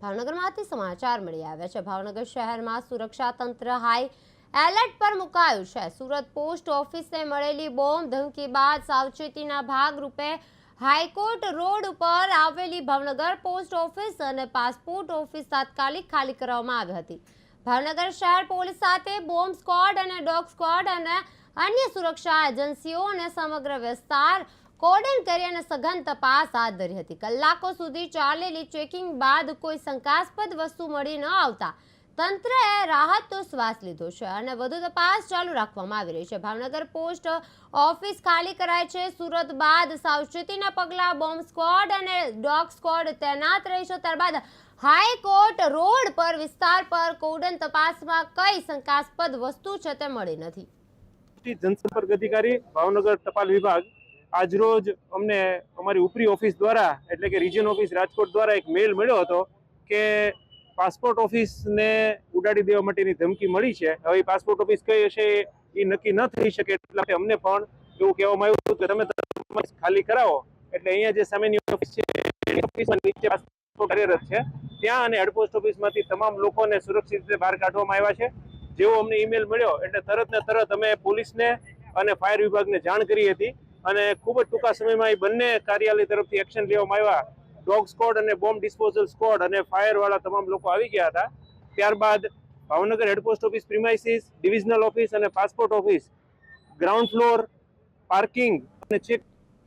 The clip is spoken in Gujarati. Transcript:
ભાવનગરમાંથી સમાચાર મળી આવ્યા છે। ભાવનગર શહેરમાં સુરક્ષા તંત્ર હાઈ એલર્ટ પર મુકાયું છે। સુરત પોસ્ટ ઓફિસને મળેલી બોમ્બ ધમકી બાદ સાવચેતીના ભાગરૂપે હાઈકોર્ટ રોડ ઉપર આવેલી ભાવનગર પોસ્ટ ઓફિસ અને પાસપોર્ટ ઓફિસ તાત્કાલિક ખાલી કરવામાં આવી હતી। ભાવનગર શહેર પોલીસ સાથે બોમ્બ સ્ક્વોડ અને ડોગ સ્ક્વોડ અને અન્ય સુરક્ષા એજન્સીઓ અને સમગ્ર વિસ્તાર કોર્ડન કરી અને સઘન તપાસ હાથ ધરી હતી। કલાકો સુધી ચાલેલી ચેકિંગ બાદ કોઈ શંકાસ્પદ વસ્તુ મળી ન આવતા તંત્રએ રાહતનો શ્વાસ લીધો છે અને વધુ તપાસ ચાલુ રાખવામાં આવી રહી છે। ભાવનગર પોસ્ટ ઓફિસ ખાલી કરાય છે। સુરત બાદ સાવચેતીના પગલાં બોમ્બ સ્ક્વોડ અને ડોગ સ્ક્વોડ તૈનાત રહી છે। ત્યારબાદ હાઈકોર્ટ રોડ પર વિસ્તાર પર કોર્ડન તપાસમાં કઈ શંકાસ્પદ વસ્તુ છે તે મળી નથી। જનસંપર્ક અધિકારી ભાવનગર ટપાલ વિભાગ આજરોજ અમને અમારી ઉપરી ઓફિસ દ્વારા એટલે કે રિજન ઓફિસ રાજકોટ દ્વારા એક મેલ મળ્યો હતો કે પાસપોર્ટ ઓફિસને ઉડાડી દેવા માટેની ધમકી મળી છે। હવે પાસપોર્ટ ઓફિસ કઈ હશે એ નક્કી ન થઈ શકે એટલે અમને પણ એવું કહેવામાં આવ્યું કે તમે ખાલી કરાવો। એટલે અહીંયા જે સામેની ઓફિસ છે ઓફિસમાં નીચે પાસપોર્ટ કાર્યરત છે ત્યાં અને હેડ પોસ્ટ ઓફિસમાંથી તમામ લોકોને સુરક્ષિત રીતે બહાર કાઢવામાં આવ્યા છે। જેવો અમને ઈમેલ મળ્યો એટલે તરત ને તરત અમે પોલીસને અને ફાયર વિભાગને જાણ કરી હતી અને ખૂબ જ ટૂંકા સમયમાં એ બંને કાર્યાલય તરફથી એક્શન લેવામાં આવ્યા। ડોગ સ્ક્વોડ અને બોમ્બ ડિસ્પોઝલ સ્ક્વોડ અને ફાયરવાળા તમામ લોકો આવી ગયા હતા। ત્યારબાદ Bhavnagar head post office premises, divisional office અને passport office ground floor parking અને ચેક